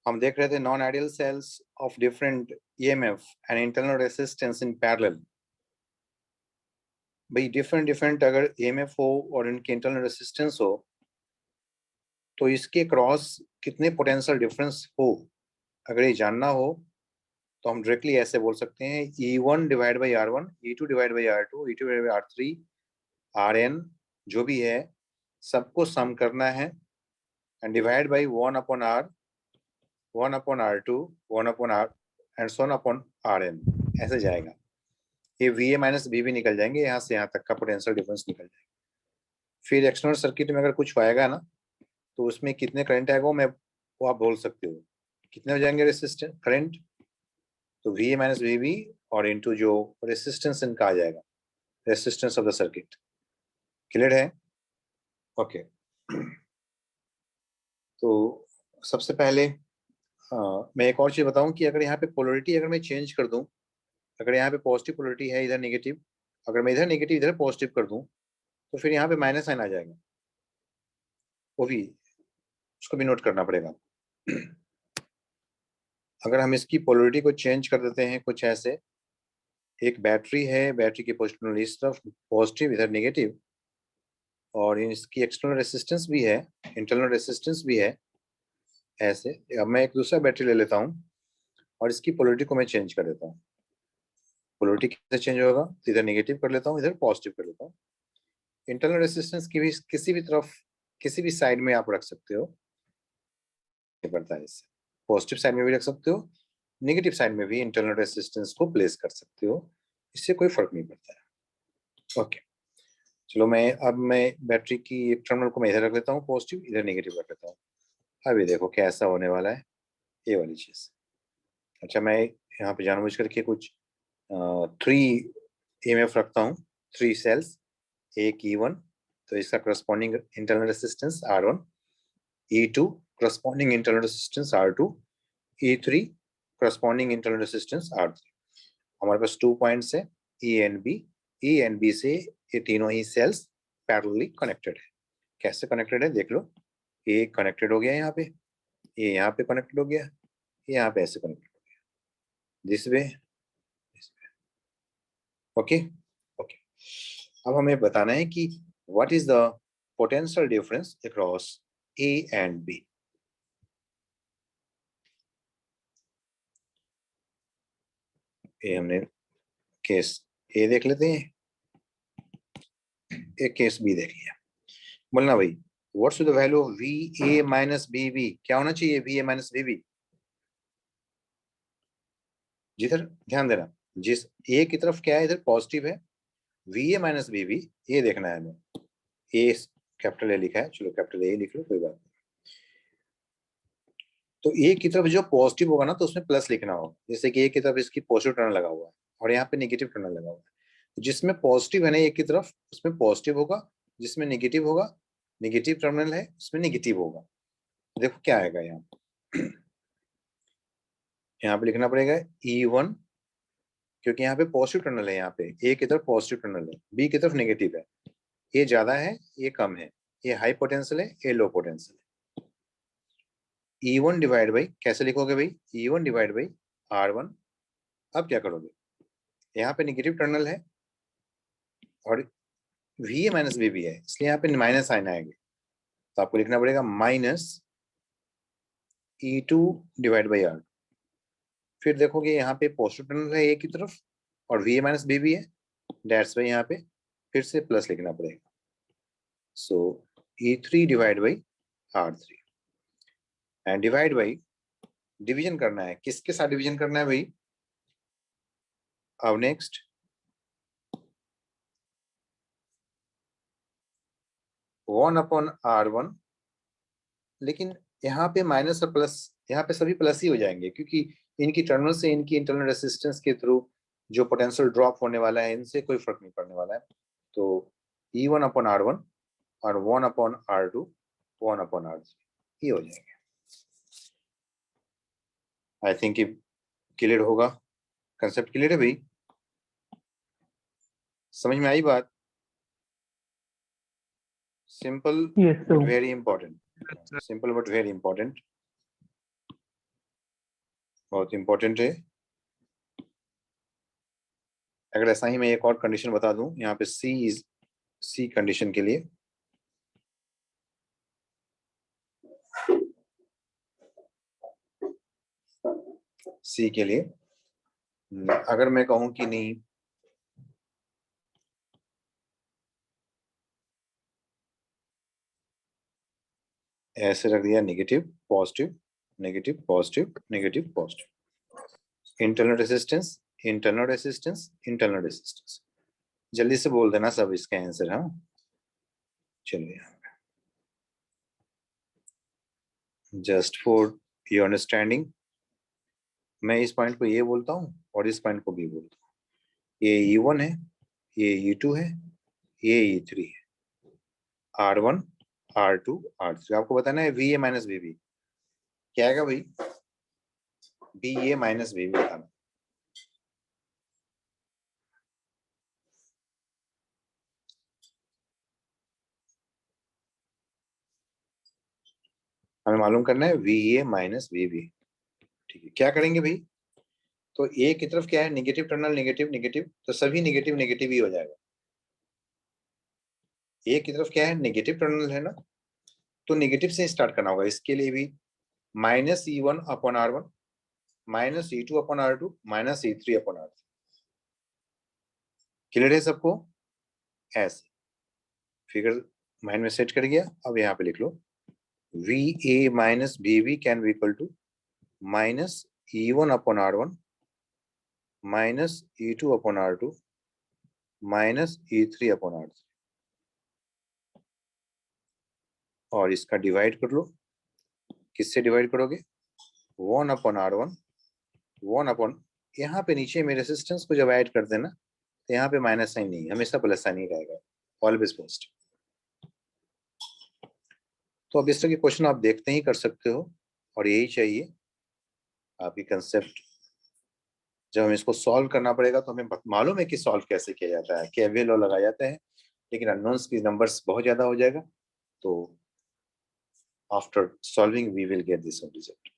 हम देख रहे थे non ideal cells of different EMF and internal resistance in parallel. भाई डिफरेंट अगर ईएमएफ हो और इनके इंटरनल रेसिस्टेंस हो तो इसके क्रॉस कितने पोटेंशियल डिफरेंस हो, अगर ये जानना हो तो हम डायरेक्टली ऐसे बोल सकते हैं E1 divide by R1, E2 divide by R2, E2 divide by R3, Rn जो भी है सबको सम करना है and divide by 1 upon R, 1 upon R2, 1 upon R and so on upon Rn, ऐसे जाएगा। ये VA माइनस VB निकल जाएंगे, यहाँ से यहाँ तक का पोटेंशियल डिफरेंस निकल जाएगा। फिर एक्सटर्नल सर्किट में अगर कुछ आएगा ना तो उसमें कितने करंट आएगा वो आप बोल सकते हो, कितने हो जाएंगे रेसिस्टेंस करंट, तो VA माइनस VB और इनटू जो रेसिस्टेंस इनका आ जाएगा, resistance of the circuit. Clear है? ओके। तो सबसे पहले मैं एक और चीज बताऊं कि अगर यहाँ पे पोलरिटी अगर मैं चेंज कर दूं, अगर यहाँ पे पॉजिटिव पोलरिटी है इधर नेगेटिव, अगर मैं इधर नेगेटिव इधर पॉजिटिव कर दूं तो फिर यहाँ पे माइनस साइन आ जाएगा, वो भी उसको भी नोट करना पड़ेगा। अगर हम इसकी पोलरिटी को चेंज कर देते हैं कुछ ऐसे, एक बैटरी है, बैटरी की पोजिशन इस तरफ पॉजिटिव इधर नेगेटिव, और इसकी एक्सटर्नल रेसिस्टेंस भी है इंटरनल रेसिस्टेंस भी है ऐसे। अब मैं एक दूसरा बैटरी ले लेता हूँ और इसकी पोलरिटी को मैं चेंज कर देता हूँ। पोलरिटी कैसे चेंज होगा, तो इधर नेगेटिव कर लेता हूँ, इधर पॉजिटिव कर लेता हूँ। इंटरनल रेसिस्टेंस की भी किसी भी तरफ किसी भी साइड में आप रख सकते हो, पड़ता है इससे। पॉजिटिव साइड में भी रख सकते हो, नेगेटिव साइड में भी इंटरनल रेसिस्टेंस को प्लेस कर सकते हो, इससे कोई फर्क नहीं पड़ता है। ओके, चलो मैं बैटरी की एक टर्मिनल को मैं इधर रख लेता हूँ पॉजिटिव, इधर नेगेटिव रख लेता हूँ। अभी देखो कैसा होने वाला है ये वाली चीज। अच्छा, मैं यहाँ पे जानबूझ करके कुछ 3 EMF रखता हूँ, 3 सेल्स, एक E1 तो इसका corresponding internal resistance R1, E2 corresponding internal resistance R2, E3 corresponding internal resistance R3। हमारे पास 2 पॉइंट्स है E एंड B से ये तीनों ही सेल्स पैरेलली कनेक्टेड है। कैसे कनेक्टेड है देख लो, ये कनेक्टेड हो गया यहाँ पे, ये यहाँ पे कनेक्टेड हो गया, ये यहाँ पे ऐसे कनेक्टेड हो गया, दिस वे। Okay okay. अब हमें बताना है कि what is the potential difference across A and B। ये हमने केस A देख लेते हैं, एक केस B देख लिया। बोलना भाई what's the value of VA minus BB, क्या होना चाहिए VA माइनस BB। जिधर ध्यान देना, जिस A की तरफ क्या है इधर पॉजिटिव है, VA माइनस BB ये देखना है हमें। A कैपिटल A लिखा है, चलो कैपिटल A लिख लो कोई बात नहीं। तो A की तरफ जो पॉजिटिव होगा ना तो उसमें प्लस लिखना होगा, जैसे कि A की तरफ इसकी पॉजिटिव टर्न लगा हुआ है और यहाँ पे नेगेटिव टर्न लगा हुआ है, तो जिसमें पॉजिटिव है ना A की तरफ उसमें पॉजिटिव होगा, जिसमें नेगेटिव होगा, नेगेटिव टर्मिनल है उसमें नेगेटिव होगा। देखो क्या आएगा यहाँ पे लिखना पड़ेगा E1, क्योंकि यहाँ पे पॉजिटिव टर्मिनल है, यहाँ पे A की तरफ पॉजिटिव टर्मिनल है, B की तरफ नेगेटिव है, ये ज्यादा है ये कम है, ये हाई पोटेंशियल है ये लो पोटेंशियल है। E1 डिवाइड बाई कैसे लिखोगे भाई, E1 डिवाइड बाई R1। अब क्या करोगे, यहाँ पे नेगेटिव टर्मिनल है और VA माइनस BB है, इसलिए यहाँ पे माइनस साइन आएंगे, तो आपको लिखना पड़ेगा minus E2 divide by R। फिर देखोगे यहाँ पे पॉजिटिव टर्मिनल है A की तरफ और VA माइनस BB है, डेट्स बाई यहाँ पे फिर से प्लस लिखना पड़ेगा, सो E3 divide by R3 and divide by, division करना है, किसके साथ डिवीजन करना है भाई। अब नेक्स्ट 1 अपॉन R1, लेकिन यहाँ पे माइनस और प्लस, यहाँ पे सभी प्लस ही हो जाएंगे क्योंकि इनकी टर्मिनल से इनकी इंटरनल रेसिस्टेंस के थ्रू जो पोटेंशियल ड्रॉप होने वाला है इनसे कोई फर्क नहीं पड़ने वाला है। तो E1 अपॉन R1 और 1 अपॉन R2, 1 अपॉन R3 ये हो जाएंगे। आई थिंक क्लियर होगा, कंसेप्ट क्लियर है भाई, समझ में आई बात। Simple but very important, simple but very important. बहुत इंपॉर्टेंट है। अगर ऐसा ही मैं एक और कंडीशन बता दूं, यहाँ पे सी कंडीशन के लिए, सी के लिए अगर मैं कहूं कि नहीं, ऐसे रख दिया negative positive negative positive negative positive, internal resistance internal resistance internal resistance, जल्दी से बोल देना सब इसका आंसर। हाँ चलिए, जस्ट फॉर योर अंडरस्टैंडिंग, मैं इस पॉइंट को ये बोलता हूँ और इस पॉइंट को भी बोलता हूँ। ये E1 है, ये E2 है, ये E3 है, R1 R2 R3। आपको बताना है VA माइनस VB क्या आएगा भाई, VA माइनस VB बताना। हमें मालूम करना है VA माइनस VB। ठीक है, क्या करेंगे भाई, तो ए की तरफ क्या है, नेगेटिव टर्मिनल, नेगेटिव नेगेटिव, तो सभी नेगेटिव नेगेटिव ही हो जाएगा। ए की तरफ क्या है, नेगेटिव टर्मिनल है ना, तो नेगेटिव से स्टार्ट करना होगा। इसके लिए भी -E1/R1 -E2/R2 -E3/R3। क्लियर है सबको? ऐसे फिगर माइंड में सेट कर गया। अब यहाँ पे लिख लो VA minus VB can be equal to -E1/R1 -E2/R2 -E3/R3, और इसका डिवाइड कर लो। किससे डिवाइड करोगे, 1/R1 1 यहाँ पे नीचे में रेसिस्टेंस को जब ऐड कर देना तो यहाँ पे माइनस साइन नहीं, हमेशा प्लस साइन ही रहेगा, ऑलवेज पॉजिटिव। तो अब इस तरह के क्वेश्चन आप देखते ही कर सकते हो, और यही चाहिए आपकी कंसेप्ट। जब हमें इसको सॉल्व करना पड़ेगा तो हमें मालूम है कि सॉल्व कैसे किया जाता है, केवीएल लॉ लगाया जाता है, लेकिन अननोन्स की नंबर्स बहुत ज्यादा हो जाएगा, तो after solving we will get this result.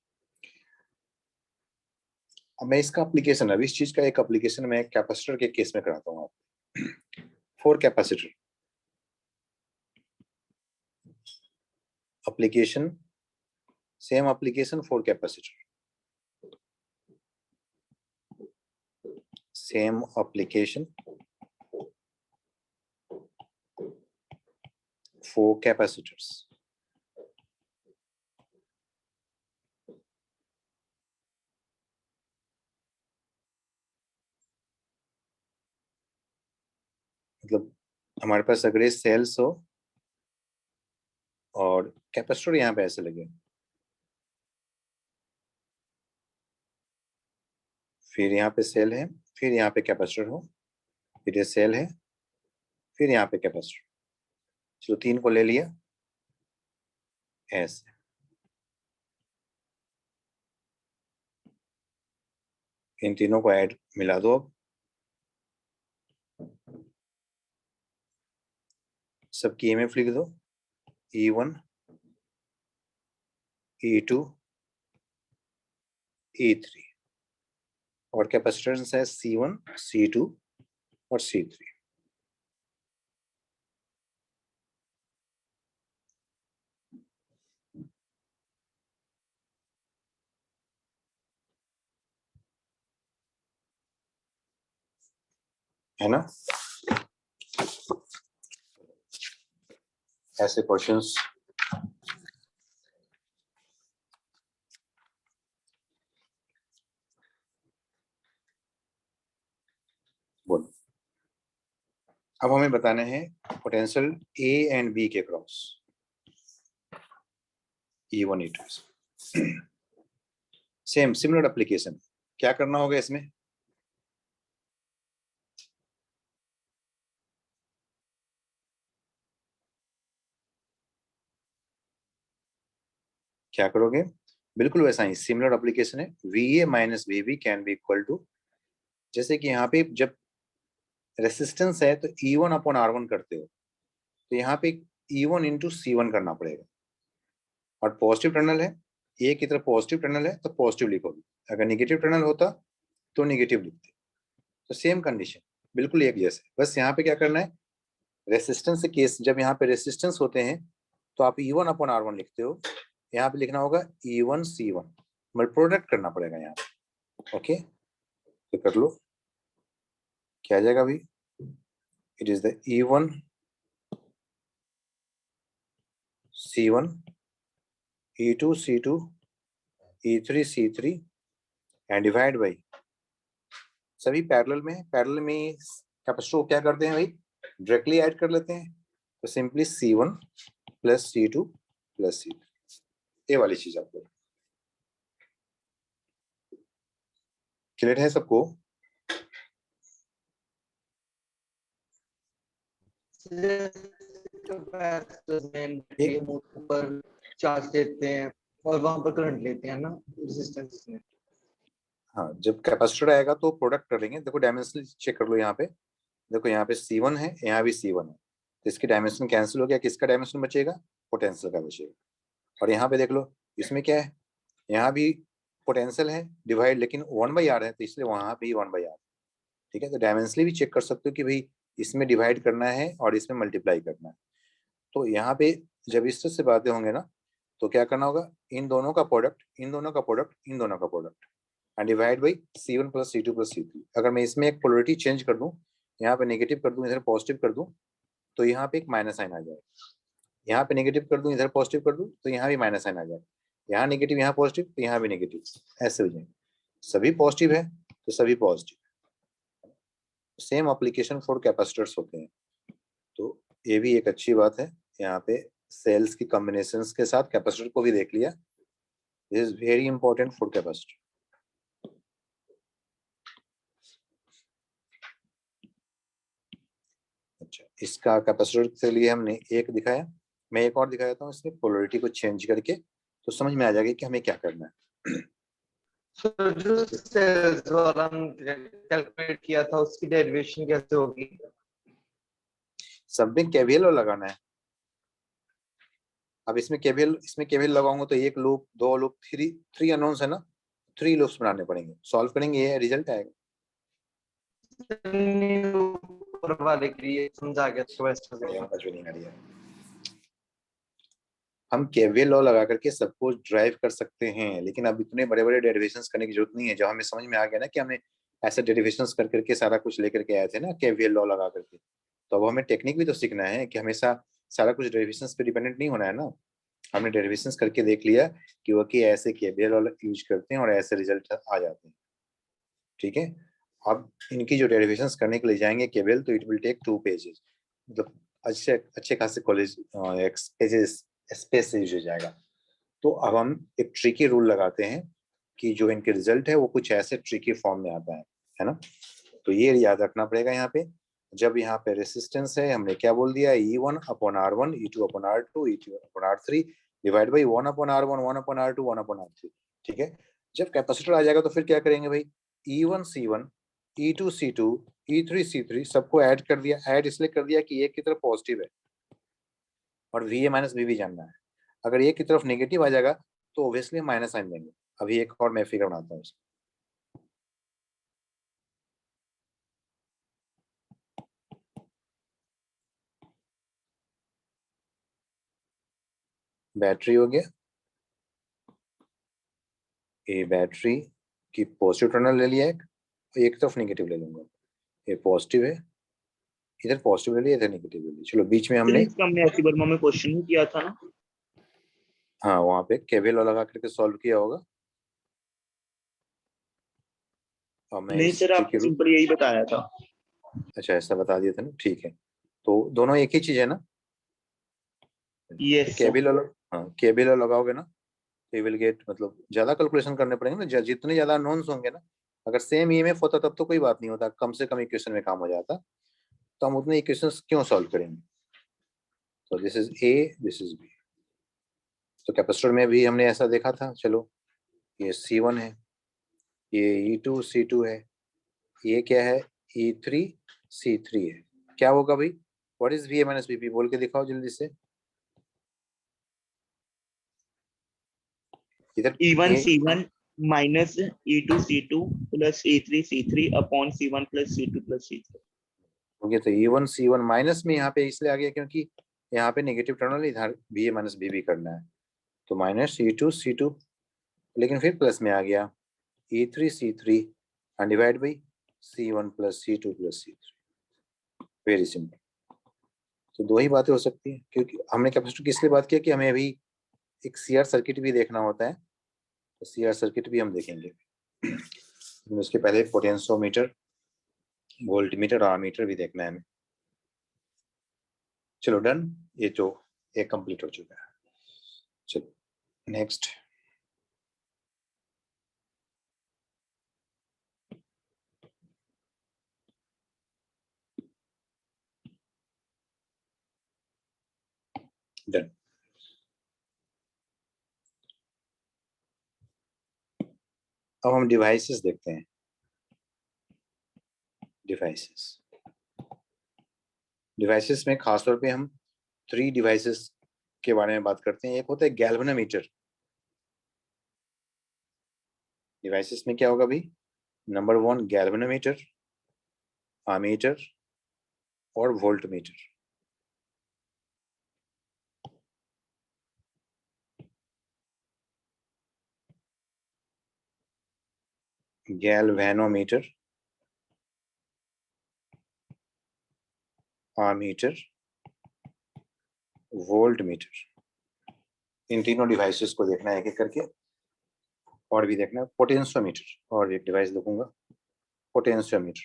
अब मैं इसका एप्लीकेशन, अब इस चीज का एक एप्लीकेशन मैं कैपेसिटर के केस में कराता हूँ आपको। 4 capacitor application, same application for capacitor, same application for capacitors। मतलब हमारे पास अगर सेल्स हो और कैपेसिटर यहाँ पे ऐसे लगे, फिर यहाँ पे सेल है, फिर यहाँ पे कैपेसिटर हो, फिर ये सेल है, फिर यहाँ पे कैपेसिटर, चलो 3 को ले लिया ऐसे, इन तीनों को ऐड मिला दो। अब सबकी EMF लिख दो, E1 E2 E3, और कैपेसिटेंस है C1 C2 और C3। है ना, ऐसे क्वेश्चंस बोलो। अब हमें बताना है पोटेंशियल A एंड B के cross, E1 E2। Same similar application, क्या करना होगा इसमें, क्या करोगे, बिल्कुल वैसा ही सिमिलर एप्लीकेशन है। VA minus VB can be equal to, जैसे कि यहाँ पे जब रेसिस्टेंस है तो E1/R1 करते हो, तो यहाँ पे E1 इंटू C1 करना पड़ेगा, और पॉजिटिव टर्मिनल है, ए की तरफ पॉजिटिव टर्मिनल है तो पॉजिटिव लिखोगे, अगर नेगेटिव टर्मिनल होता तो नेगेटिव लिखते। तो सेम कंडीशन, बिल्कुल एक जैसे, बस यहाँ पे क्या करना है, रेसिस्टेंस केस, जब यहाँ पे रेसिस्टेंस होते हैं तो आप E1 अपॉन R1 लिखते हो, यहाँ पे लिखना होगा E1 C1, मतलब प्रोडक्ट करना पड़ेगा यहाँ पे। ओके, तो कर लो, क्या आ जाएगा अभी, it is the E1 C1 E2 C2 E3 C3 and divide by, सभी पैरेलल में, पैरेलल में कैपेसिटर को क्या करते हैं भाई, डायरेक्टली ऐड कर लेते हैं, तो simply C1 plus C2 plus C3, ये वाली चीज आपको क्लियर है सबको। ऊपर चार्ज देते हैं और वहां पर करंट लेते हैं ना रेजिस्टेंस में। हाँ, जब कैपेसिटर आएगा तो प्रोडक्ट कर लेंगे। देखो डायमेंशन चेक कर लो, यहाँ पे देखो, यहाँ पे C1 है, यहाँ भी C1 है, तो इसकी डायमेंशन कैंसिल हो गया, किसका डायमेंशन बचेगा, पोटेंशियल का बचेगा। और यहाँ पे देख लो, इसमें क्या है, यहाँ भी पोटेंशियल है डिवाइड, लेकिन 1/R है, तो इसलिए वहां पे ही 1/R। ठीक है, तो डायमेंशनली भी चेक कर सकते हो कि भाई इसमें डिवाइड करना है और इसमें मल्टीप्लाई करना है। तो यहाँ पे जब इस तरह से बातें होंगे ना, तो क्या करना होगा, इन दोनों का प्रोडक्ट, इन दोनों का प्रोडक्ट, इन दोनों का product, and divide by C1 plus C2 plus C3। अगर मैं इसमें एक पोलरिटी चेंज कर दूं, यहाँ पे नेगेटिव कर दूं, इधर पॉजिटिव कर दूं, तो यहाँ पे एक माइनस साइन आ जाएगा। यहाँ पे नेगेटिव कर दूं, इधर पॉजिटिव कर दूं, तो यहाँ भी माइनस साइन आ जाएगा। यहाँ नेगेटिव, यहाँ पॉजिटिव, तो यहाँ भी नेगेटिव, ऐसे हो जाएंगे। सभी पॉजिटिव है तो सभी positive. Same application for capacitors होते हैं, तो ये भी एक अच्छी बात है। यहाँ पे सेल्स की कॉम्बिनेशंस के साथ कैपेसिटर को भी देख लिया, this is very important for capacitor. अच्छा, इसका कैपेसिटर के लिए हमने एक दिखाया, मैं एक और दिखा देता हूँ, इसमें पोलरिटी को चेंज करके, तो समझ में आ जाएगा कि हमें क्या करना है। जो सेल्स वाला कैलकुलेट किया था उसकी डेरिवेशन कैसे होगी? सब में केवीएल लगाना है। अब इसमें केवीएल लगाऊंगा तो एक लूप, दो लूप, थ्री अननोन्स है ना, 3 लूप्स बनाने पड़ेंगे, सॉल्व करेंगे, ये रिजल्ट आएगा। वाले के लिए समझा गया हम केवीएल लॉ लगा करके सबको ड्राइव कर सकते हैं, लेकिन अब इतने बड़े बड़े डेरिवेशंस करने की जरूरत नहीं है। जब हमें समझ में आ गया ना कि हमने ऐसे डेरिवेशंस कर करके सारा कुछ लेकर के आए थे ना केवीएल लॉ लगा करके, तो अब हमें टेक्निक भी तो सीखना है कि हमेशा सारा कुछ डेरिवेशंस पे डिपेंडेंट नहीं होना है ना। हमने डेरिवेशंस करके देख लिया कि वो कि ऐसे केवीएल लॉ यूज करते हैं और ऐसे रिजल्ट आ जाते हैं। ठीक है, अब इनकी जो डेरिवेशंस करने के लिए जाएंगे केवीएल, तो इट विल टेक 2 पेजेस, मतलब अच्छे अच्छे खासे कॉलेज पेजेस स्पेस यूज हो जाएगा। तो अब हम एक ट्रिकी रूल लगाते हैं कि जो इनके रिजल्ट है वो कुछ ऐसे ट्रिकी फॉर्म में आता है ना। तो ये याद रखना पड़ेगा। यहाँ पे जब यहाँ पे रेसिस्टेंस है, हमने क्या बोल दिया, E1 upon R1, E2 upon R2, E3 upon R3 divide by 1 upon R1, 1 upon R2, 1 upon R3। ठीक है, जब कैपेसिटर आ जाएगा तो फिर क्या करेंगे भाई, E1 C1, E2 C2, E3 C3 सबको ऐड कर दिया। ऐड इसलिए कर दिया कि एक की तरफ पॉजिटिव है और VA माइनस VB जानना है। अगर एक की तरफ नेगेटिव आ जाएगा तो ऑब्वियसली माइनस साइन देंगे। अभी एक और मैं फिगर बनाता हूँ। बैटरी हो गया, ये बैटरी की पॉजिटिव टर्मिनल ले लिया, एक तरफ नेगेटिव ले लूंगा, ये पॉजिटिव है, इधर पॉजिटिव ले लिया, इधर नेगेटिव ले लिया। चलो बीच में हमने ऐसी वर्मा में क्वेश्चन भी किया था ना, हाँ वहां पे केवीएल लगा करके सॉल्व किया होगा। और मैं नहीं सर, आपने सिंपल यही बताया था। अच्छा, ऐसा बता दिया था ना, ठीक है। तो दोनों एक ही चीज है ना। यस केवीएल हाँ, केवीएल लगाओगे ना तो यू विल गेट, मतलब ज्यादा कैलकुलेशन करने पड़ेंगे ना, जितने ज्यादा नोन्स होंगे ना। अगर सेम ईएमएफ होता तब तो कोई बात नहीं होता, कम से कम इक्वेशन में काम हो जाता, तो हम उतने इक्वेशंस क्यों सॉल्व करेंगे। तो this is A, this is B. तो कैपेसिटर में भी हमने ऐसा देखा था। चलो ये C1 है, ये E2 C2 है, ये क्या है E3 C3 है। क्या होगा भाई, what is VA minus VB, बोल के दिखाओ जल्दी से। इधर E1 C1 minus E2C2 plus E3C3 upon C1 plus C2 plus C3। हो गया। तो E1 C1 माइनस में यहाँ पे इसलिए आ गया क्योंकि यहाँ पे नेगेटिव टर्मिनल इधर BA माइनस BB करना है, तो माइनस E2C2, लेकिन फिर प्लस में आ गया E3C3 divide by C1 plus C2 plus C3। Very simple. तो दो ही बातें हो सकती हैं, क्योंकि हमने कैपेसिटर किस लिए बात किया कि हमें अभी एक CR सर्किट भी देखना होता है, तो CR सर्किट भी हम देखेंगे। उसके पहले पोटेंशियोमीटर, वोल्टमीटर, आर्मीटर भी देखना है हमें। चलो डन, ये तो एक कंप्लीट हो चुका है। चलो नेक्स्ट। डन। अब हम डिवाइसेस देखते हैं। डिवाइसेस में खासतौर पे हम 3 डिवाइसेस के बारे में बात करते हैं। एक होता है गैल्वेनोमीटर। डिवाइसेस में क्या होगा भाई? नंबर 1 गैल्वेनोमीटर, आमीटर और वोल्टमीटर। गैल्वेनोमीटर, आमीटर, वोल्टमीटर, इन तीनों डिवाइसेस को देखना है एक एक करके। और भी देखना है पोटेंशियोमीटर, और एक डिवाइस देखूंगा पोटेंशियोमीटर।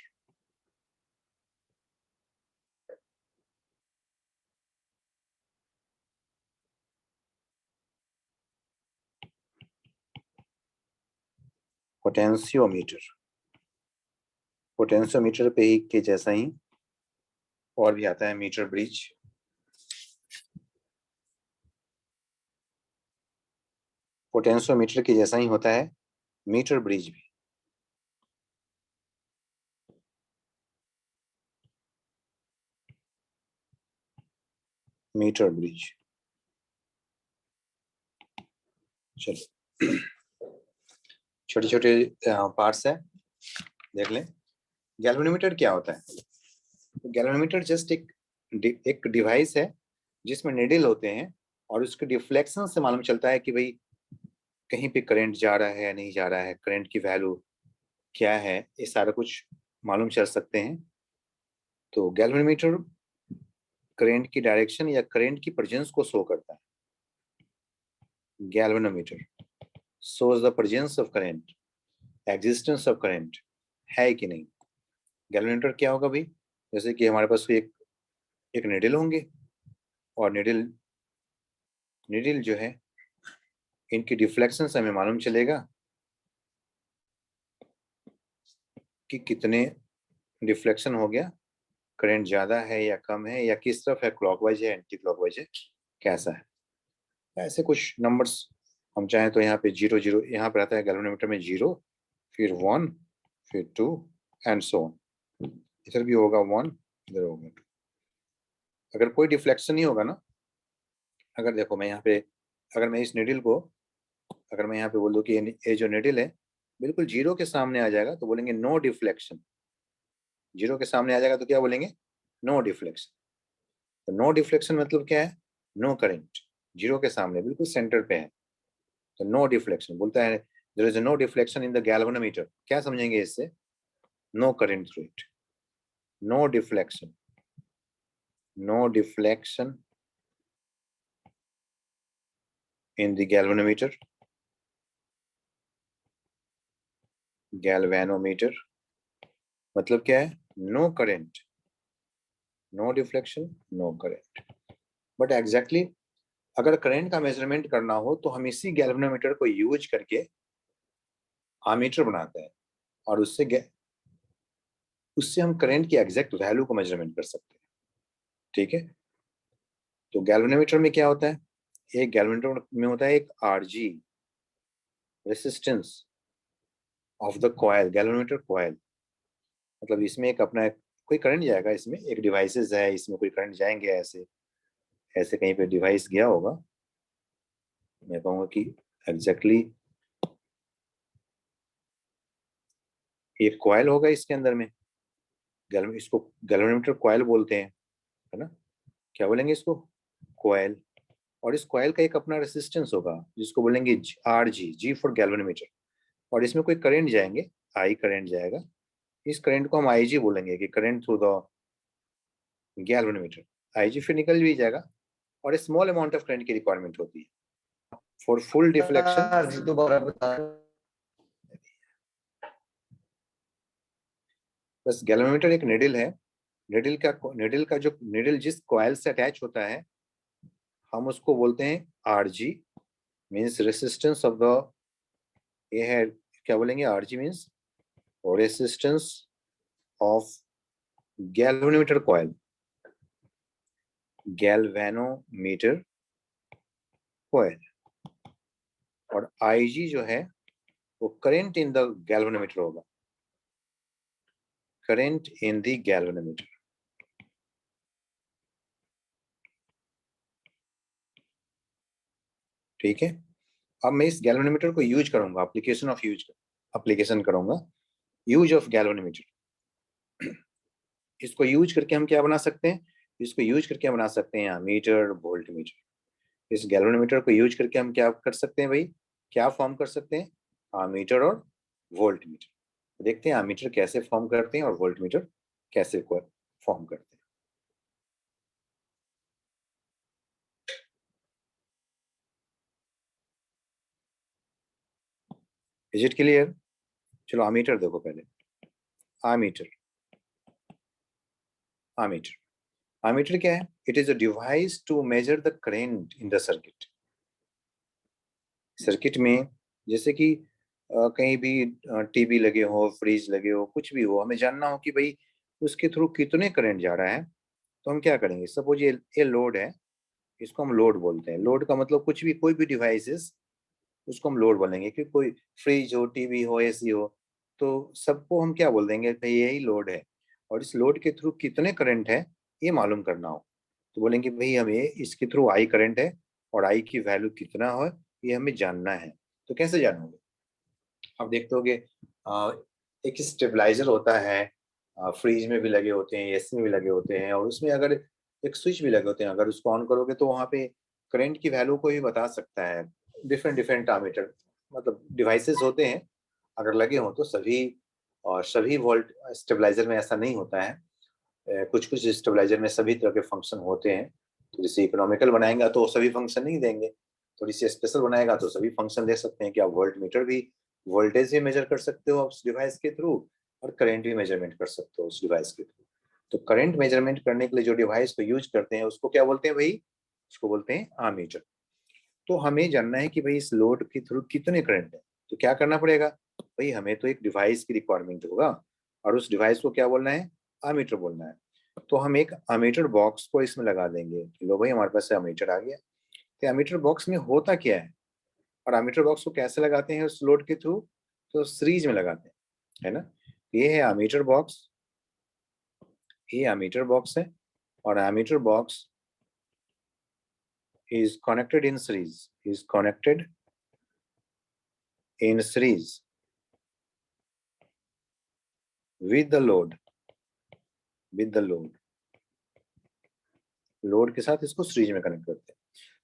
पोटेंशियोमीटर, पोटेंशियोमीटर पे ही के जैसा ही और भी आता है मीटर ब्रिज। पोटेंशियोमीटर के जैसा ही होता है मीटर ब्रिज भी। Metre bridge. चलो छोटे छोटे पार्ट्स है, देख लें। गैल्वेनोमीटर क्या होता है? तो गैल्वेनोमीटर जस्ट एक डिवाइस है जिसमें निडल होते हैं, और उसके डिफ्लेक्शन से मालूम चलता है कि भाई कहीं पे करंट जा रहा है या नहीं जा रहा है, करंट की वैल्यू क्या है, ये सारा कुछ मालूम चल सकते हैं। तो गैल्वेनोमीटर करंट की डायरेक्शन या करंट की प्रेजेंस को शो करता है। Galvanometer shows the presence of current, existence of current, है कि नहीं। गैल्वेनोमीटर क्या होगा भाई? जैसे कि हमारे पास एक निडल होंगे, और निडल जो है इनकी डिफ्लेक्शन से हमें मालूम चलेगा कि कितने डिफ्लेक्शन हो गया, करंट ज्यादा है या कम है, या किस तरफ है, क्लॉकवाइज है, एंटी क्लॉकवाइज है, कैसा है। ऐसे कुछ नंबर्स हम चाहें तो यहाँ पे 0 0 यहाँ पे रहता है गैल्वेनोमीटर में 0, फिर 1, फिर 2 एंड सो ऑन। इधर भी होगा 1, इधर होगा 2। अगर कोई डिफ्लेक्शन नहीं होगा ना, अगर देखो मैं यहाँ पे, अगर मैं इस निडल को, अगर मैं यहाँ पे बोल दूँ कि ये जो निडल है बिल्कुल 0 के सामने आ जाएगा, तो बोलेंगे नो डिफ्लेक्शन। 0 के सामने आ जाएगा तो क्या बोलेंगे? No deflection. तो नो डिफ्लेक्शन मतलब क्या है? No current. 0 के सामने बिल्कुल सेंटर पे है, तो नो डिफ्लेक्शन बोलता है। There is no deflection in the galvanometer. क्या समझेंगे इससे? No current through it. No deflection, no deflection in the galvanometer. Galvanometer मतलब क्या है? No current, no deflection, no current. But exactly अगर करंट का मेजरमेंट करना हो तो हम इसी गैल्वेनोमीटर को यूज करके आमीटर बनाते हैं, और उससे हम करंट की एग्जैक्ट वैल्यू को मेजरमेंट कर सकते हैं। ठीक है। तो गैल्वेनोमीटर में क्या होता है? एक गैल्वेनोमीटर में होता है एक RG, resistance of the coil, galvanometer coil. मतलब इसमें एक अपना कोई करंट जाएगा, इसमें एक डिवाइसेस है, इसमें कोई करंट जाएंगे, ऐसे ऐसे कहीं पे डिवाइस गया होगा। मैं कहूँगा कि एग्जैक्टली एक कॉइल होगा इसके अंदर में, इसको गैल्वेनोमीटर कॉइल बोलते हैं, है ना, क्या बोलेंगे इसको, कॉइल। और इस कॉइल का एक अपना रेसिस्टेंस होगा जिसको बोलेंगे RG, जी फॉर गैल्वेनोमीटर। और इसमें कोई करंट जाएंगे, आई करंट जाएगा, इस करंट को हम IG बोलेंगे कि current through the galvanometer. IG फिर निकल भी जाएगा और स्मॉल अमाउंट ऑफ करंट की रिक्वायरमेंट होती है फॉर फुल डिफ्लेक्शन। जी दोबारा बता। बस गैल्वेनोमीटर एक निडल है, निडल का जो निडल जिस कॉइल से अटैच होता है हम उसको बोलते हैं RG, means resistance of the, ये है क्या बोलेंगे, RG means resistance of galvanometer coil, galvanometer coil. और IG जो है वो करंट इन द गैल्वेनोमीटर होगा, करंट इन द गैल्वेनोमीटर। ठीक है, अब मैं इस गैल्वेनोमीटर को यूज करूंगा, एप्लीकेशन करूंगा, यूज ऑफ गैल्वेनोमीटर। इसको यूज करके हम क्या बना सकते हैं, इसको यूज करके हम बना सकते हैं मीटर, वोल्ट मीटर। इस गैल्वेनोमीटर को यूज करके हम क्या कर सकते हैं भाई, क्या फॉर्म कर सकते हैं, मीटर और वोल्ट मीटर। देखते हैं मीटर कैसे फॉर्म करते हैं और वोल्ट मीटर कैसे फॉर्म करते हैं। Is it clear? चलो आमीटर देखो पहले, आमीटर, आमीटर, आमीटर क्या है, it is a device to measure the current in the circuit. Circuit में जैसे कि कहीं भी टीवी लगे हो, फ्रिज लगे हो, कुछ भी हो, हमें जानना हो कि भाई उसके थ्रू कितने करंट जा रहा है, तो हम क्या करेंगे, सपोज ये लोड है, इसको हम लोड बोलते हैं। लोड का मतलब कुछ भी, कोई भी डिवाइसेस, उसको हम लोड बोलेंगे। कि कोई फ्रिज हो, टीवी हो, AC हो, तो सबको हम क्या बोल देंगे, भाई यही लोड है, और इस लोड के थ्रू कितने करंट है ये मालूम करना हो तो बोलेंगे भाई हमें इसके थ्रू आई करंट है और आई की वैल्यू कितना हो ये हमें जानना है। तो कैसे जानोगे, आप देखते होगे एक स्टेबलाइजर होता है, फ्रिज में भी लगे होते हैं, AC में भी लगे होते हैं, और उसमें अगर एक स्विच भी लगे होते हैं, अगर उसको ऑन करोगे तो वहाँ पे करंट की वैल्यू को भी बता सकता है। डिफरेंट डिफरेंट आमीटर मतलब डिवाइसेस होते हैं, अगर लगे हों तो सभी, और सभी वोल्ट स्टेबलाइजर में ऐसा नहीं होता है। कुछ कुछ स्टेबलाइजर में सभी तरह के फंक्शन होते हैं। तो जैसे इकोनॉमिकल बनाएगा तो सभी फंक्शन नहीं देंगे, थोड़ी सी स्पेशल बनाएगा तो सभी फंक्शन दे सकते हैं। कि आप वोल्ट मीटर भी, वोल्टेज भी मेजर कर सकते हो उस डिवाइस के थ्रू, और करंट भी मेजरमेंट कर सकते हो उस डिवाइस के थ्रू। तो करंट मेजरमेंट करने के लिए जो डिवाइस को यूज करते हैं उसको क्या बोलते हैं भाई, उसको बोलते हैं आमीटर। तो हमें जानना है कि भाई इस लोड के थ्रू कितने करंट है, तो क्या करना पड़ेगा भाई, हमें तो एक डिवाइस की रिक्वायरमेंट होगा, और उस डिवाइस को क्या बोलना है, आमीटर बोलना है। तो हम एक अमीटर बॉक्स को इसमें लगा देंगे। लो भाई हमारे पास अमीटर आ गया। तो अमीटर बॉक्स में होता क्या है, और अमीटर बॉक्स को कैसे लगाते हैं उस लोड के थ्रू, तो सीरीज में लगाते हैं, है ना। ये है अमीटर बॉक्स, ये अमीटर बॉक्स है, और ammeter box is connected in series, is connected in series with the load, with the load, load के साथ इसको सीरीज में कनेक्ट करते हैं।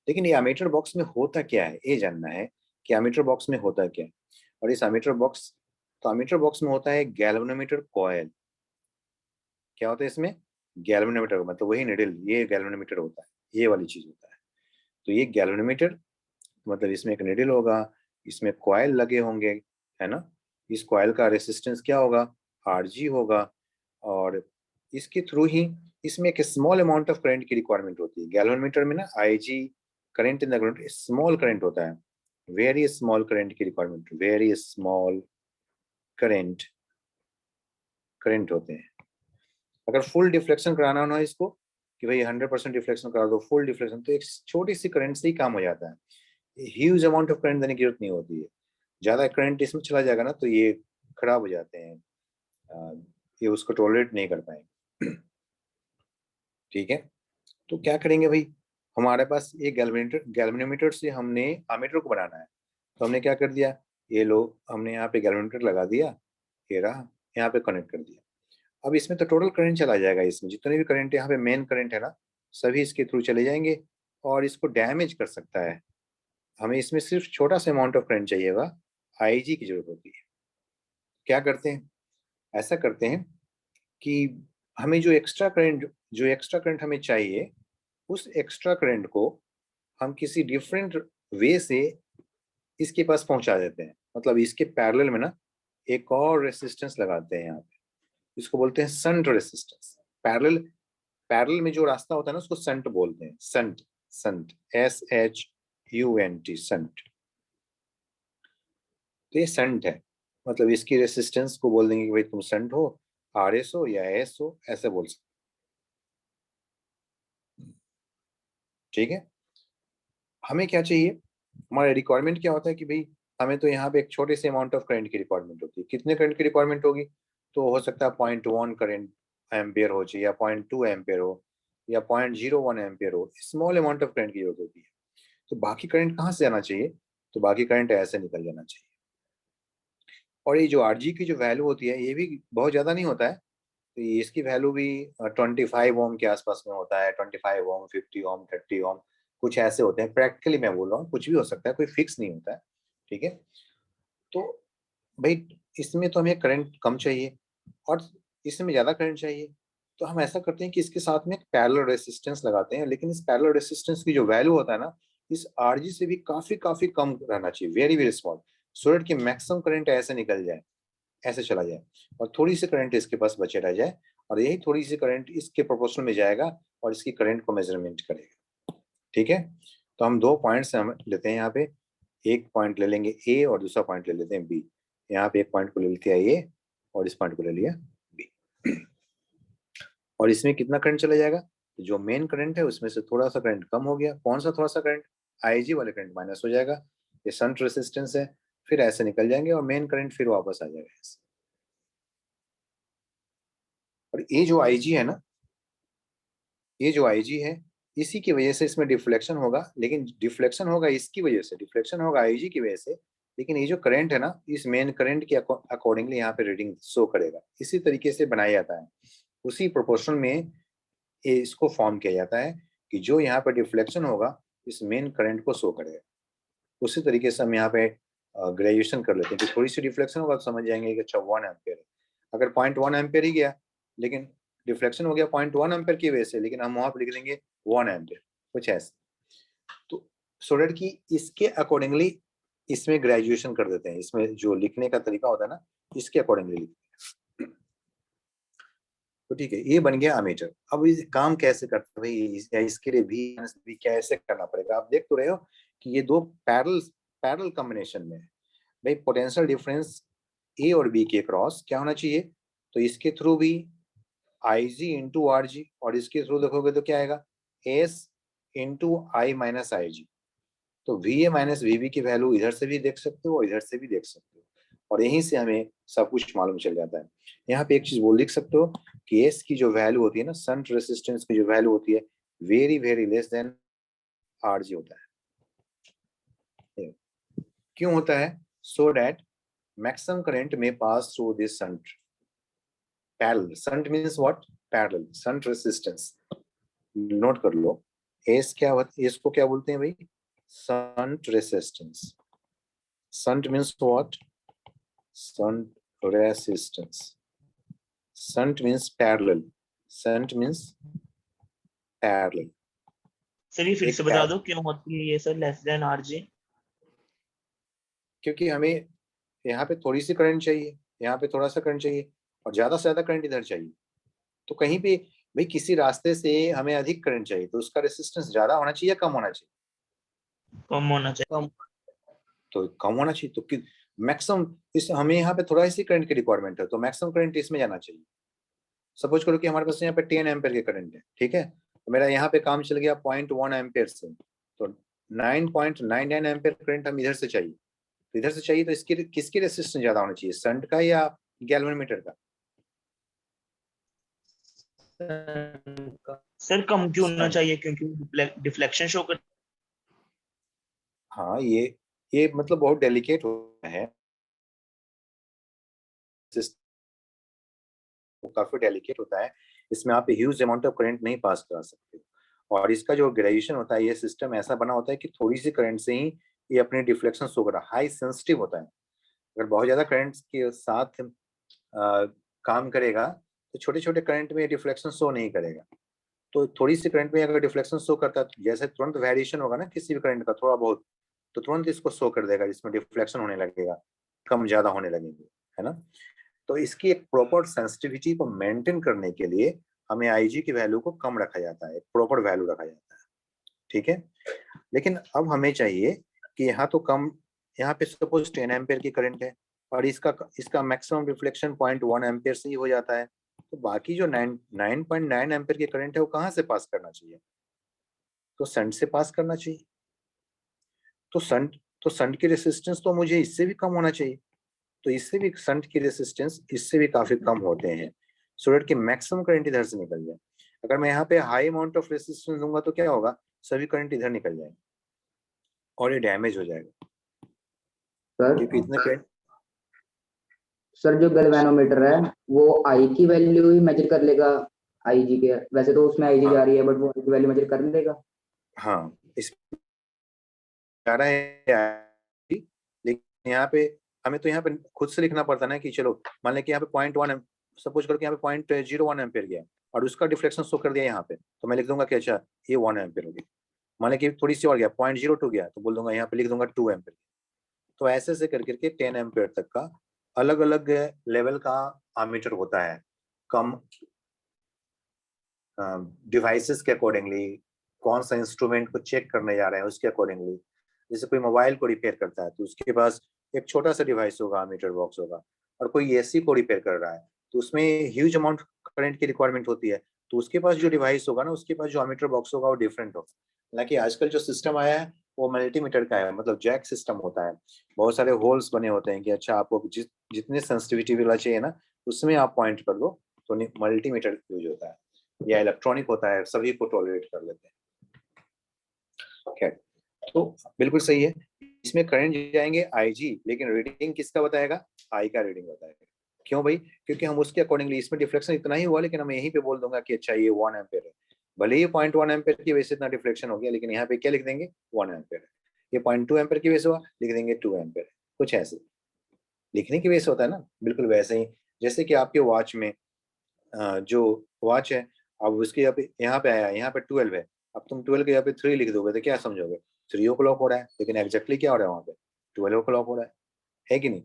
लेकिन ये अमीटर बॉक्स में होता क्या है ये जानना है, कि अमीटर बॉक्स में होता क्या है। और इस अमीटर बॉक्स, तो अमीटर बॉक्स में होता है गैल्वेनोमीटर कॉइल। क्या होता है इसमें, गैल्वेनोमीटर, मतलब वही निडल, ये गैल्वेनोमीटर होता है, ये वाली चीज होता है। तो ये गैल्वेनोमीटर मतलब इसमें एक निडल होगा, इसमें कॉइल लगे होंगे, है ना। इस कॉइल का रेसिस्टेंस क्या होगा, RG होगा, और इसके थ्रू ही इसमें एक स्मॉल अमाउंट ऑफ करंट की रिक्वायरमेंट होती है। गैल्वेनोमीटर में ना IG, current in the ground, small current होता है, वेरी स्मॉल करंट की requirement, very small current, current होते हैं। अगर फुल डिफ्लेक्शन कराना ना इसको, कि भाई 100% डिफ्लेक्शन करा दो, फुल डिफ्लेक्शन, तो एक छोटी सी करंट से ही काम हो जाता है। ह्यूज अमाउंट ऑफ करंट देने की जरूरत नहीं होती है। ज्यादा करंट इसमें चला जाएगा ना तो ये खराब हो जाते हैं, ये उसको टॉलरेट नहीं कर पाएंगे। ठीक है, तो क्या करेंगे भाई, हमारे पास ये गैल्वेनोमीटर से हमने अमीटर को बनाना है। तो हमने क्या कर दिया, ये लो हमने यहाँ पे गैल्वेनोमीटर लगा दिया, ये रहा, यहाँ पे कनेक्ट कर दिया। अब इसमें तो टोटल करंट चला जाएगा, इसमें जितने भी करंट यहाँ पे मेन करंट है ना सभी इसके थ्रू चले जाएंगे और इसको डैमेज कर सकता है। हमें इसमें सिर्फ छोटा सा अमाउंट ऑफ करंट चाहिएगा, आईजी की जरूरत होती है। क्या करते हैं, ऐसा करते हैं कि हमें जो एक्स्ट्रा करंट हमें चाहिए उस एक्स्ट्रा करंट को हम किसी डिफरेंट वे से इसके पास पहुंचा देते हैं। मतलब इसके पैरेलल में ना एक और रेसिस्टेंस लगाते हैं यहाँ पे, इसको बोलते हैं संट रेसिस्टेंस। पैरेलल पैरेलल में जो रास्ता होता है ना उसको संट बोलते हैं। Shunt, shunt SHUNT, shunt. तो ये संट है, मतलब इसकी रेसिस्टेंस को बोल देंगे कि भाई तुम संट हो, RS हो या S हो, ऐसे बोल सकते। ठीक है, हमें क्या चाहिए, हमारा रिक्वायरमेंट क्या होता है कि भाई हमें तो यहाँ पे एक छोटे से अमाउंट ऑफ करंट की रिक्वायरमेंट होती है। कितने करंट की रिक्वायरमेंट होगी, तो हो सकता है 0.1 करंट एम्पियर हो चाहिए, या 0.2 एम्पियर हो, या 0.01 एम्पियर हो। स्मॉल अमाउंट ऑफ करंट की जरूरत होती है। तो बाकी करंट कहाँ से जाना चाहिए, तो बाकी करंट ऐसे निकल जाना चाहिए। और ये जो RG की जो वैल्यू होती है ये भी बहुत ज्यादा नहीं होता है, तो इसकी वैल्यू भी 25 ओम के आसपास में होता है। 25 ओम, 50 ओम, 30 ओम, कुछ ऐसे होते हैं। प्रैक्टिकली मैं बोल रहा हूँ, कुछ भी हो सकता है, कोई फिक्स नहीं होता है। ठीक है, तो भाई इसमें तो हमें करंट कम चाहिए और इसमें ज्यादा करंट चाहिए, तो हम ऐसा करते हैं कि इसके साथ में एक पैरेलल रेसिस्टेंस लगाते हैं। लेकिन इस पैरेलल रेसिस्टेंस की जो वैल्यू होता है ना इस RG से भी काफी काफी कम रहना चाहिए, very very small, so that कि मैक्सिमम करंट ऐसे निकल जाए, ऐसे चला जाए और थोड़ी सी करंट इसके पास बचे रह जाए, और यही थोड़ी सी करंट इसके प्रोपोर्शनल में जाएगा और इसकी करंट को मेजरमेंट करेगा। ठीक है, तो हम दो पॉइंट्स हम लेते हैं यहाँ पे, एक पॉइंट ले लेंगे A और दूसरा पॉइंट ले लेते हैं B। यहाँ पे एक पॉइंट को ले लेते हैं A और इस पॉइंट को ले लिया B। और इसमें कितना करंट चला जाएगा, जो मेन करंट है उसमें से थोड़ा सा करंट कम हो गया। कौन सा थोड़ा सा करंट, IG वाले करंट माइनस हो जाएगा, ये शंट रेसिस्टेंस है, फिर ऐसे निकल जाएंगे और मेन करंट फिर वापस आ जाएगा ऐसे। और ये जो IG है ना, ये जो IG है इसी की वजह से इसमें डिफ्लेक्शन होगा, लेकिन डिफ्लेक्शन होगा इसकी वजह से, डिफ्लेक्शन होगा IG की वजह से, लेकिन ये जो करंट है ना इस मेन करंट के अकॉर्डिंगली यहाँ पे रीडिंग शो करेगा। इसी तरीके से बनाया जाता है, उसी प्रोपोर्शन में ये इसको फॉर्म किया जाता है कि जो यहाँ पे डिफ्लेक्शन होगा इस मेन करंट को शो करेगा। उसी तरीके से हम यहाँ पे ग्रेजुएशन कर लेते हैं कि थोड़ी सी डिफ्लेक्शन होगा तो समझ जाएंगे कि अच्छा 1 एम्पियर है। अगर 0.1 एम्पियर ही गया लेकिन डिफ्लेक्शन हो गया 0.1 एम्पियर की वजह से, लेकिन हम वहां पर लिख देंगे 1 एम्पियर, कुछ ऐसे। तो सो दैट कि इसके अकॉर्डिंगली इसमें ग्रेजुएशन कर देते हैं, इसमें जो लिखने का तरीका होता है ना इसके अकॉर्डिंगली लिखते हैं। तो ठीक है, ये बन गया अमीटर। अब ये काम कैसे करते हैं भाई, इसके लिए भी कैसे करना पड़ेगा। आप देख तो रहे हो कि ये दो पैरेलल कॉम्बिनेशन में है। भाई पोटेंशियल डिफरेंस A और B के क्रॉस क्या होना चाहिए, तो इसके थ्रू भी IG इंटू RG, और इसके थ्रू देखोगे तो क्या आएगा S into I minus IG। तो VA माइनस VB की वैल्यू इधर से भी देख सकते हो और इधर से भी देख सकते हो, और यहीं से हमें सब कुछ मालूम चल जाता है। यहाँ पे एक चीज बोल लिख सकते हो कि S की जो वैल्यू होती है ना, शंट रेसिस्टेंस की जो वैल्यू होती है very very less than RG होता है। क्यों होता है, सो डैट मैक्सिमम करंट में pass through this shunt parallel. Shunt means what, parallel shunt resistance. Note कर लो, एस क्या होता है, इसको क्या बोलते हैं भाई, shunt resistance. Shunt means what, shunt resistance. Shunt means parallel, shunt means parallel. Sir ये फिर एक से बता दो क्यों होती है ये सर लेस देन RG। क्योंकि हमें यहाँ पे थोड़ी सी करंट चाहिए, यहाँ पे थोड़ा सा करंट चाहिए, और ज्यादा से ज्यादा करंट इधर चाहिए। तो कहीं पे भाई किसी रास्ते से हमें अधिक करंट चाहिए तो उसका रेसिस्टेंस ज्यादा होना चाहिए या कम होना चाहिए, कम होना चाहिए। कम। तो कम होना चाहिए। तो मैक्सिमम इस हमें यहाँ पे थोड़ा सी करंट की रिक्वायरमेंट है तो मैक्सिमम करंट इसमें जाना चाहिए। सपोज करो कि हमारे पास यहाँ पे 10 एम्पियर के करंट है, ठीक है, तो मेरा यहाँ पे काम चल गया 0.1 एम्पियर से, तो 9.99 एम्पियर करंट हम इधर से चाहिए। तो इधर से चाहिए तो इसकी किसकी रेसिस्टेंस ज्यादा होना चाहिए, शंट का या गैल्वेनोमीटर का। सर कम क्यों होना शंट। चाहिए, क्योंकि डिफ्लेक्शन शो कर। हाँ ये मतलब बहुत डेलिकेट है वो काफी डेलिकेट होता है, इसमें आप ह्यूज अमाउंट ऑफ करंट नहीं पास करा सकते। और इसका जो ग्रेजुएशन होता है, ये सिस्टम ऐसा बना होता है कि थोड़ी सी करंट से ही ये अपने डिफ्लेक्शन शो कर रहा है, हाई सेंसिटिव होता है। अगर बहुत ज्यादा करंट के साथ काम करेगा तो छोटे छोटे करंट में डिफ्लेक्शन शो नहीं करेगा। तो थोड़ी सी करंट में अगर डिफ्लेक्शन शो करता है, तो जैसे तुरंत वेरिएशन होगा ना किसी भी करंट का थोड़ा बहुत, तो तुरंत इसको शो कर देगा, जिसमें डिफ्लेक्शन होने लगेगा, कम ज्यादा होने लगेंगे, है ना। तो इसकी एक प्रॉपर सेंसिटिविटी को मेंटेन करने के लिए हमें आईजी की वैल्यू को कम रखा जाता है, प्रॉपर वैल्यू रखा जाता है, ठीक है। लेकिन अब हमें चाहिए कि यहाँ तो कम, यहाँ पे सपोज 10 एम्पियर की करंट है और इसका मैक्सिमम रिफ्लेक्शन 0.1 एम्पियर से ही हो जाता है, तो बाकी जो 9.9 एम्पियर की करंट है वो कहाँ से पास करना चाहिए? तो शंट से पास करना चाहिए। तो शंट की रेसिस्टेंस तो मुझे इससे भी कम होना चाहिए, तो इससे भी शंट की रेसिस्टेंस इससे भी काफी कम होते हैं, सो दैट कि मैक्सिमम करंट इधर से निकल जाए। अगर मैं यहाँ पे हाई अमाउंट ऑफ रेसिस्टेंस दूंगा तो क्या होगा, सभी करंट इधर निकल जाएंगे और ये डैमेज हो जाएगा, क्योंकि इतने करंट। सर जो गैल्वेनोमीटर है वो आई की वैल्यू ही मेजर कर लेगा आईजी के, वैसे तो उसमें आईजी जा रही है बट वो आई की वैल्यू मेजर कर लेगा। हाँ, इस जा रहा है, लेकिन यहाँ पे हमें तो यहाँ पे खुद से लिखना पड़ता ना कि चलो मान लें कि यहाँ पे 0.1 सपोज करो कि यहाँ पे 0.01 एम्पियर गया और उसका डिफ्लेक्शन शो कर दिया यहाँ पे, तो मैं लिख दूंगा कि अच्छा ये 1 एम्पियर हो गया। मान लें कि थोड़ी सी और गया 0.02 गया, तो बोल दूंगा यहाँ पे लिख दूंगा 2 एम्पियर। तो ऐसे से कर करके 10 एम्पियर तक का अलग अलग लेवल का आमीटर होता है, कम डिवाइसेस के अकॉर्डिंगली, कौन सा इंस्ट्रूमेंट को चेक करने जा रहे हैं उसके अकॉर्डिंगली। जैसे कोई मोबाइल को रिपेयर करता है तो उसके पास एक छोटा सा डिवाइस होगा, मीटर बॉक्स होगा, और कोई एसी को रिपेयर कर रहा है तो उसमें ह्यूज अमाउंट करंट की रिक्वायरमेंट होती है, तो उसके पास जो डिवाइस होगा ना, उसके पास जो अमीटर बॉक्स होगा वो डिफरेंट होगा। हालांकि आजकल जो सिस्टम आया है वो मल्टीमीटर का है, मतलब जैक सिस्टम होता है, बहुत सारे होल्स बने होते हैं कि अच्छा आपको जितने सेंसिटिविटी वाला चाहिए ना उसमें आप पॉइंट कर दो, तो मल्टीमीटर यूज होता है, या इलेक्ट्रॉनिक होता है, सभी को टॉलरेट कर लेते हैं। Okay. तो बिल्कुल सही है, इसमें करंट जाएंगे आईजी, लेकिन रीडिंग किसका बताएगा, आई का रीडिंग बताएगा। क्यों भाई, क्योंकि हम उसके अकॉर्डिंगली, इसमें डिफ्लेक्शन इतना ही हुआ लेकिन हम यहीं पे बोल दूंगा कि अच्छा ये 1 एम्पियर है, भले ही 0.1 एम्पियर की वजह से इतना डिफ्लेक्शन हो गया, लेकिन यहाँ पे क्या लिख देंगे 1 एम्पियर है। ये 0.2 एम्पियर की वजह से हुआ, लिख देंगे 2 एम्पियर है। कुछ ऐसे लिखने की वजह से होता है ना, बिल्कुल वैसे ही जैसे कि आपके वॉच में जो वॉच है, अब उसके यहाँ पे आया, यहाँ पे 12 है, अब तुम 12 के यहाँ पे 3 लिख दोगे तो क्या समझोगे, 3 ओ क्लॉक हो रहा है, लेकिन एग्जैक्टली क्या हो रहा है वहाँ पे 12 ओ क्लॉक हो रहा है कि नहीं।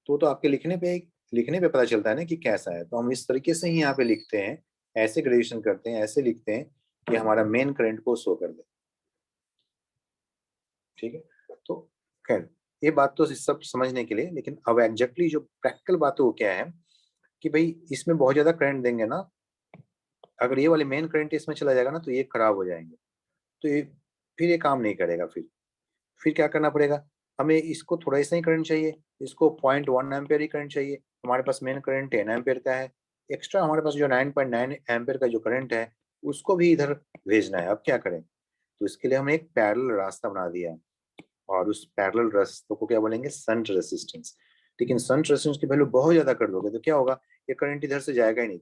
तो आपके लिखने पे पता चलता है ना कि कैसा है। तो हम इस तरीके से ही यहाँ पे लिखते हैं, ऐसे ग्रेजुएशन करते हैं, ऐसे लिखते हैं कि हमारा मेन करंट को शो कर दे, ठीक है। तो खैर ये बात तो सब समझने के लिए, लेकिन अब एग्जैक्टली जो प्रैक्टिकल बात है वो क्या है कि भाई इसमें बहुत ज्यादा करंट देंगे ना, अगर ये वाले मेन करंट इसमें चला जाएगा ना तो ये खराब हो जाएंगे, तो ये फिर ये काम नहीं करेगा। फिर क्या करना पड़ेगा, हमें इसको थोड़ा सा ही करंट चाहिए, इसको 0.1 एम्पियर ही करंट चाहिए, हमारे पास मेन करंट 10 एम्पियर का है, एक्स्ट्रा हमारे पास जो 9.9 एम्पियर का जो करंट है उसको भी इधर भेजना है। अब क्या करें, तो इसके लिए हमने एक पैरेलल रास्ता बना दिया, और उस पैरेलल रास्ते को क्या बोलेंगे, शंट रेसिस्टेंस। लेकिन शंट रेसिस्टेंस की वैल्यू बहुत ज्यादा कर दोगे तो क्या होगा, ये करंट इधर से जाएगा ही नहीं,